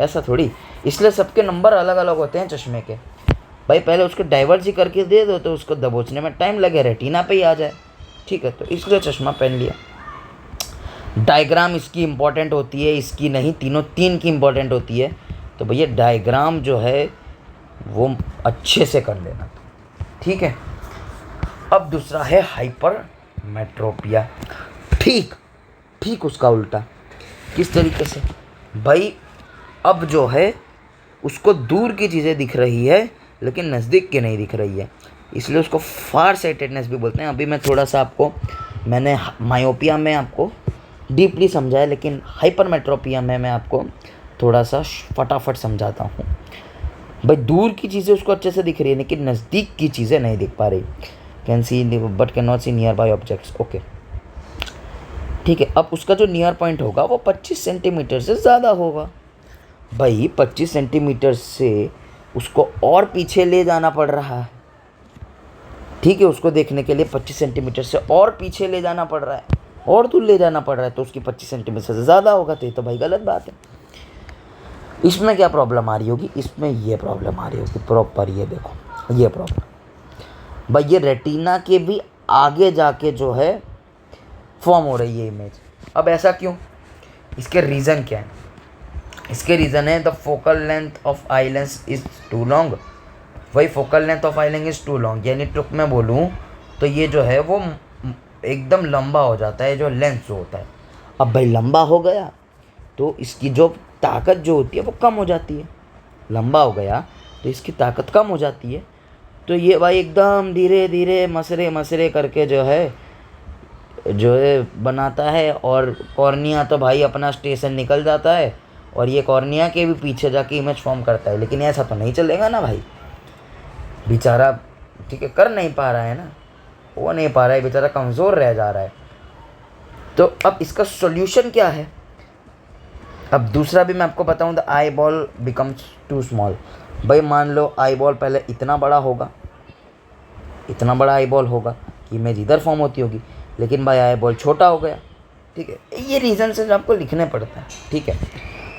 ऐसा थोड़ी। इसलिए सबके नंबर अलग अलग होते हैं चश्मे के। भाई पहले उसको डाइवर्ज ही करके दे दो तो उसको दबोचने में टाइम लगे, रेटिना पे ही आ जाए। ठीक है, तो इसलिए चश्मा पहन लिया। डायग्राम इसकी इम्पॉर्टेंट होती है, इसकी नहीं, तीन की इम्पॉर्टेंट होती है। तो भैया डायग्राम जो है वो अच्छे से कर लेना, ठीक है। अब दूसरा है हाइपरमेट्रोपिया। ठीक उसका उल्टा। किस तरीके से? भाई अब जो है उसको दूर की चीज़ें दिख रही है लेकिन नज़दीक की नहीं दिख रही है, इसलिए उसको फार साइटेडनेस भी बोलते हैं। अभी मैं थोड़ा सा आपको, मैंने मायोपिया में आपको डीपली समझाया, लेकिन हाइपरमेट्रोपिया में मैं आपको थोड़ा सा फटाफट समझाता हूँ। भाई दूर की चीज़ें उसको अच्छे से दिख रही है लेकिन नज़दीक की चीज़ें नहीं दिख पा रही। Can see but can not see near by objects. Okay, ठीक है। अब उसका जो नियर पॉइंट होगा वो 25 सेंटीमीटर से ज़्यादा होगा। भाई 25 सेंटीमीटर से उसको और पीछे ले जाना पड़ रहा है, ठीक है, उसको देखने के लिए 25 सेंटीमीटर से और पीछे ले जाना पड़ रहा है, और दूर ले जाना पड़ रहा है, तो उसकी 25 सेंटीमीटर से ज़्यादा होगा। तो ये तो भाई गलत बात है। इसमें क्या प्रॉब्लम आ रही होगी? इसमें ये प्रॉब्लम आ रही होगी प्रॉपर, ये देखो ये प्रॉब्लम। भाई ये रेटिना के भी आगे जाके जो है फॉर्म हो रही है इमेज। अब ऐसा क्यों? इसके रीज़न क्या है? इसके रीज़न है the focal length of eye lens is too long. वही focal length of eye lens is too long, यानी टुक में बोलूँ तो ये जो है वो एकदम लंबा हो जाता है, जो लेंस जो होता है। अब भाई लंबा हो गया तो इसकी जो ताकत जो होती है वो कम हो जाती है। लंबा हो गया तो इसकी ताकत कम हो जाती है, तो ये भाई एकदम धीरे धीरे मसरे करके जो है बनाता है। और कॉर्निया तो भाई अपना स्टेशन निकल जाता है और ये कॉर्निया के भी पीछे जाके इमेज फॉर्म करता है। लेकिन ऐसा तो नहीं चलेगा ना भाई, बेचारा, ठीक है, कर नहीं पा रहा है ना, वो नहीं पा रहा है बेचारा, कमज़ोर रह जा रहा है। तो अब इसका सॉल्यूशन क्या है? अब दूसरा भी मैं आपको बताऊं, the eye ball becomes too small. भाई मान लो आई बॉल पहले इतना बड़ा होगा, इतना बड़ा आई बॉल होगा कि इमेज इधर फॉर्म होती होगी, लेकिन भाई आई बॉल छोटा हो गया, ठीक है। ये रीज़न से आपको लिखने पड़ता है, ठीक है।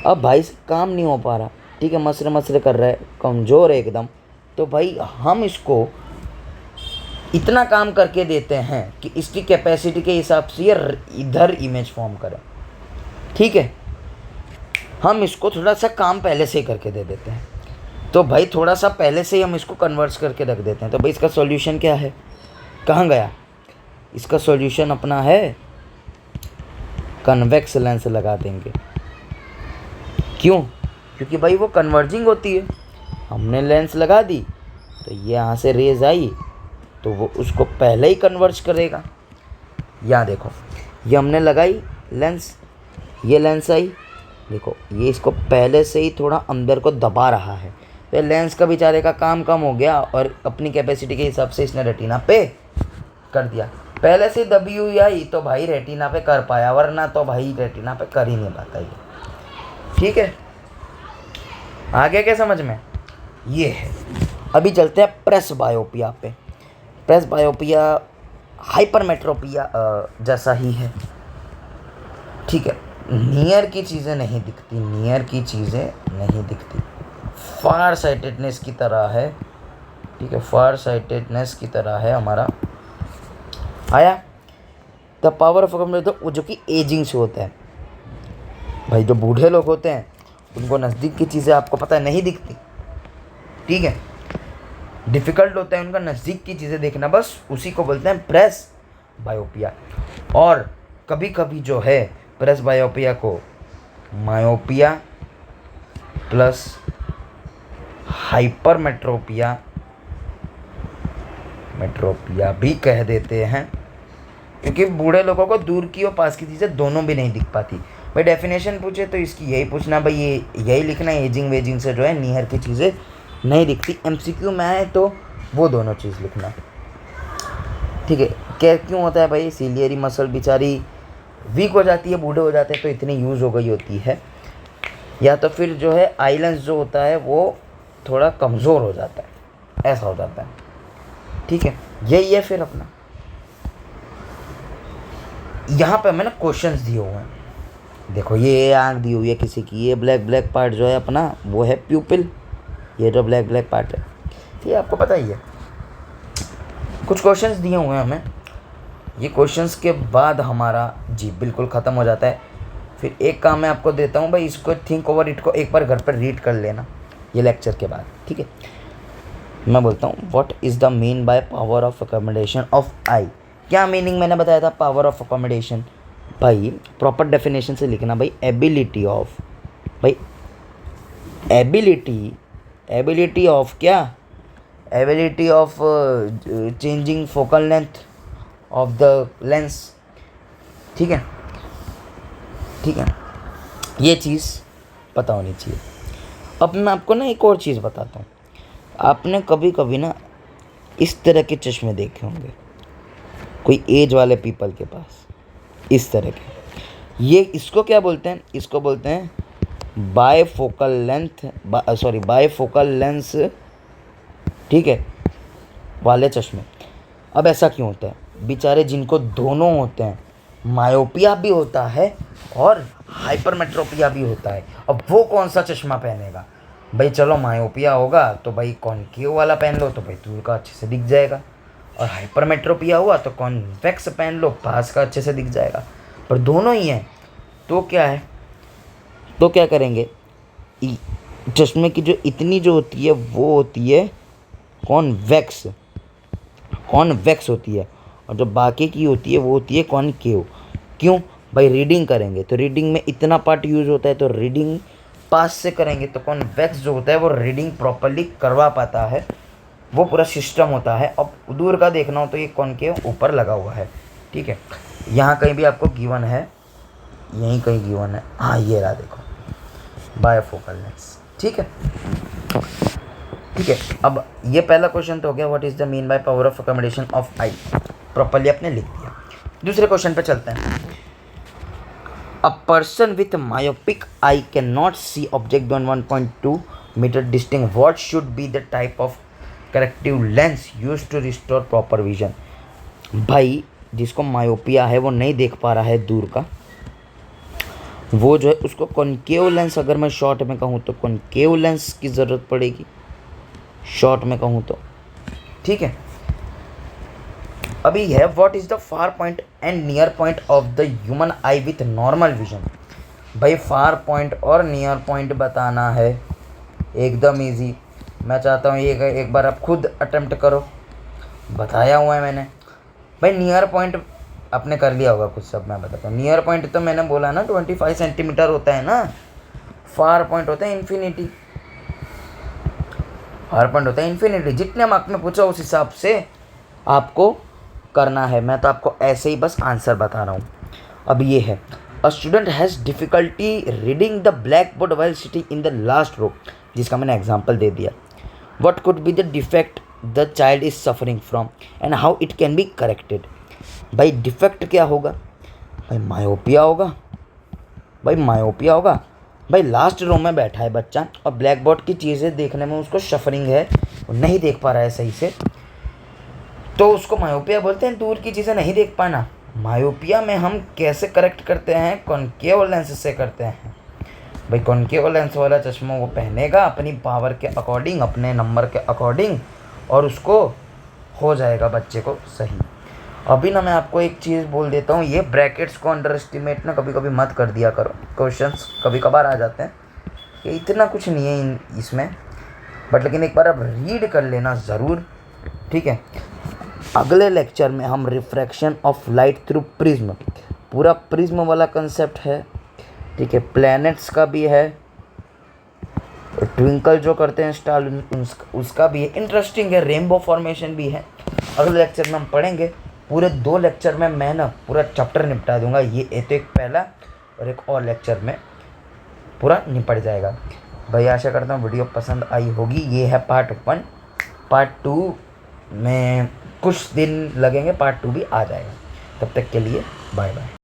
अब भाई से काम नहीं हो पा रहा, ठीक है, मसरे कर रहा है, कमज़ोर है एकदम, तो भाई हम इसको इतना काम करके देते हैं कि इसकी कैपेसिटी के हिसाब से ये इधर इमेज फॉर्म करे, ठीक है। हम इसको थोड़ा सा काम पहले से ही करके दे देते हैं, तो भाई थोड़ा सा पहले से ही हम इसको कन्वर्ट करके रख देते हैं। तो भाई इसका सॉल्यूशन क्या है, कहाँ गया, इसका सॉल्यूशन अपना है कन्वेक्स लेंस लगा देंगे। क्यों, क्योंकि भाई वो कन्वर्जिंग होती है। हमने लेंस लगा दी तो ये यहाँ से रेज आई तो वो उसको पहले ही कन्वर्ज करेगा। यहाँ देखो, ये हमने लगाई लेंस, ये लेंस आई, देखो ये इसको पहले से ही थोड़ा अंदर को दबा रहा है, तो लेंस का बेचारे का काम कम हो गया और अपनी कैपेसिटी के हिसाब से इसने रेटिना पे कर दिया। पहले से दबी हुई आई तो भाई रेटिना पे कर पाया, वरना तो भाई रेटिना पे कर ही नहीं पाता ये। ठीक है, आगे क्या समझ में, ये है। अभी चलते हैं प्रेस बायोपिया पे। प्रेस बायोपिया हाइपरमेट्रोपिया जैसा ही है। ठीक है, नियर की चीज़ें नहीं दिखती, नियर की चीज़ें नहीं दिखती, फार साइटेडनेस की तरह है। ठीक है, फार साइटेडनेस की तरह है हमारा। आया द पावर ऑफ अकोमोडेशन, जो कि एजिंग से होता है। भाई जो बूढ़े लोग होते हैं उनको नज़दीक की चीज़ें आपको पता है नहीं दिखती। ठीक है, डिफ़िकल्ट होता है उनका नज़दीक की चीज़ें देखना, बस उसी को बोलते हैं प्रेस बायोपिया। और कभी कभी जो है प्रेस बायोपिया को मायोपिया प्लस हाइपरमेट्रोपिया भी कह देते हैं, क्योंकि बूढ़े लोगों को दूर की और पास की चीज़ें दोनों भी नहीं दिख पाती। भाई डेफिनेशन पूछे तो इसकी यही पूछना, भाई ये यही लिखना, एजिंग वेजिंग से जो है नियर की चीज़ें नहीं दिखती। एमसीक्यू में आए तो वो दोनों चीज़ लिखना। ठीक है, क्या क्यों होता है भाई, सीलियरी मसल बेचारी वीक हो जाती है, बूढ़े हो जाते हैं तो इतनी यूज़ हो गई होती है, या तो फिर जो है आइलेंस जो होता है वो थोड़ा कमज़ोर हो जाता है, ऐसा हो जाता है। ठीक है, यही है फिर अपना। यहाँ पे मैंने क्वेश्चंस दिए हुए हैं, देखो ये आँख दी हुई है किसी की, ये ब्लैक पार्ट जो है अपना वो है प्यूपिल, ये जो ब्लैक पार्ट है ये आपको पता ही है। कुछ क्वेश्चंस दिए हुए हैं हमें, ये क्वेश्चंस के बाद हमारा जी बिल्कुल ख़त्म हो जाता है। फिर एक काम मैं आपको देता हूँ भाई, इसको थिंक ओवर इट को एक बार घर पर रीड कर लेना ये लेक्चर के बाद। ठीक है, मैं बोलता हूँ what is the mean by power of accommodation of eye. क्या मीनिंग मैंने बताया था पावर ऑफ अकोमोडेशन, भाई प्रॉपर डेफिनेशन से लिखना भाई, एबिलिटी ऑफ, भाई एबिलिटी ऑफ क्या, ability of changing focal length of the lens. ठीक है, ठीक है, ये चीज़ पता होनी चाहिए। अब मैं आपको ना एक और चीज़ बताता हूँ, आपने कभी कभी ना इस तरह के चश्मे देखे होंगे कोई एज वाले पीपल के पास, इस तरह के, ये इसको क्या बोलते हैं, इसको बोलते हैं बायफोकल लेंस। ठीक है, वाले चश्मे। अब ऐसा क्यों होता है, बेचारे जिनको दोनों होते हैं, मायोपिया भी होता है और हाइपरमेट्रोपिया भी होता है, अब वो कौन सा चश्मा पहनेगा। भाई चलो मायोपिया होगा तो भाई कॉन्केव वाला पहन लो तो भाई दूर का अच्छे से दिख जाएगा, और हाइपरमेट्रोपिया हुआ तो कॉन्वेक्स पहन लो, पास का अच्छे से दिख जाएगा। पर दोनों ही हैं तो क्या है, तो क्या करेंगे, चश्मे की जो इतनी जो होती है वो होती है कॉन्वेक्स होती है, और जो बाकी की होती है वो होती है कॉनकेव। क्यों भाई, रीडिंग करेंगे तो रीडिंग में इतना पार्ट यूज़ होता है, तो रीडिंग पास से करेंगे तो कॉन्वेक्स जो होता है वो रीडिंग प्रॉपरली करवा पाता है, वो पूरा सिस्टम होता है। अब दूर का देखना हो तो ये कॉनकेव ऊपर लगा हुआ है। ठीक है, यहाँ कहीं भी आपको गिवन है, यहीं कहीं गिवन है, हाँ ये रहा देखो, बायफोकल लेंस। ठीक है, ठीक है, अब ये पहला क्वेश्चन तो हो गया, what is the mean by power of accommodation of eye, properly आपने लिख दिया। दूसरे क्वेश्चन पे चलते हैं। A person with myopic eye can not see object beyond 1.2 metre distinct, what should be the type of corrective lens use to restore proper vision. भाई जिसको myopia है वो नहीं देख पा रहा है दूर का, वो जो है उसको कॉनकेव लेंस, अगर मैं शॉर्ट में कहूँ तो कॉनकेव लेंस की ज़रूरत पड़ेगी, शॉर्ट में कहूँ तो। ठीक है, अभी है what is the far point and near point of the human I with normal vision. भाई फार पॉइंट और नियर पॉइंट बताना है, एकदम इजी। मैं चाहता हूँ ये एक बार आप खुद अटेम्प्ट करो, बताया हुआ है मैंने। भाई नियर पॉइंट आपने कर लिया होगा कुछ, सब मैं बताता हूँ। नियर पॉइंट तो मैंने बोला ना 25 सेंटीमीटर होता है ना, फार पॉइंट होता है इन्फिनिटी, फार पॉइंट होता है इन्फिनिटी। जितने मार्क में पूछा उस हिसाब से आपको करना है, मैं तो आपको ऐसे ही बस आंसर बता रहा हूँ। अब ये है, a student has difficulty reading the black board while sitting in the last row, जिसका मैंने एग्जाम्पल दे दिया। What could be the defect the child is suffering from and how it can be corrected. भाई defect क्या होगा? भाई myopia होगा, भाई मायोपिया होगा। भाई लास्ट रो में बैठा है बच्चा और ब्लैक बोर्ड की चीज़ें देखने में उसको सफरिंग है, वो नहीं देख पा रहा है सही से, तो उसको मायोपिया बोलते हैं, दूर की चीज़ें नहीं देख पाना। मायोपिया में हम कैसे करेक्ट करते हैं? कॉनकेव लेंस से करते हैं। भाई कॉनकेव लेंस वाला चश्मा वो पहनेगा अपनी पावर के अकॉर्डिंग, अपने नंबर के अकॉर्डिंग, और उसको हो जाएगा बच्चे को सही। अभी ना मैं आपको एक चीज़ बोल देता हूँ, ये ब्रैकेट्स को अंडर एस्टिमेट ना कभी कभी मत कर दिया करो, क्वेश्चंस कभी कभार आ जाते हैं, ये इतना कुछ नहीं है इसमें, बट लेकिन एक बार आप रीड कर लेना ज़रूर, ठीक है। अगले लेक्चर में हम refraction of light through prism, पूरा प्रिज्म वाला कंसेप्ट है, ठीक है। प्लैनेट्स का भी है, ट्विंकल जो करते हैं स्टार उसका भी है, इंटरेस्टिंग है, रेनबो फॉर्मेशन भी है। अगले लेक्चर में हम पढ़ेंगे, पूरे 2 लेक्चर में मैं ना पूरा चैप्टर निपटा दूंगा, ये तो एक पहला और एक और लेक्चर में पूरा निपट जाएगा। भाई आशा करता हूँ वीडियो पसंद आई होगी। ये है पार्ट 1, पार्ट 2 में कुछ दिन लगेंगे, पार्ट 2 भी आ जाएगा। तब तक के लिए बाय बाय।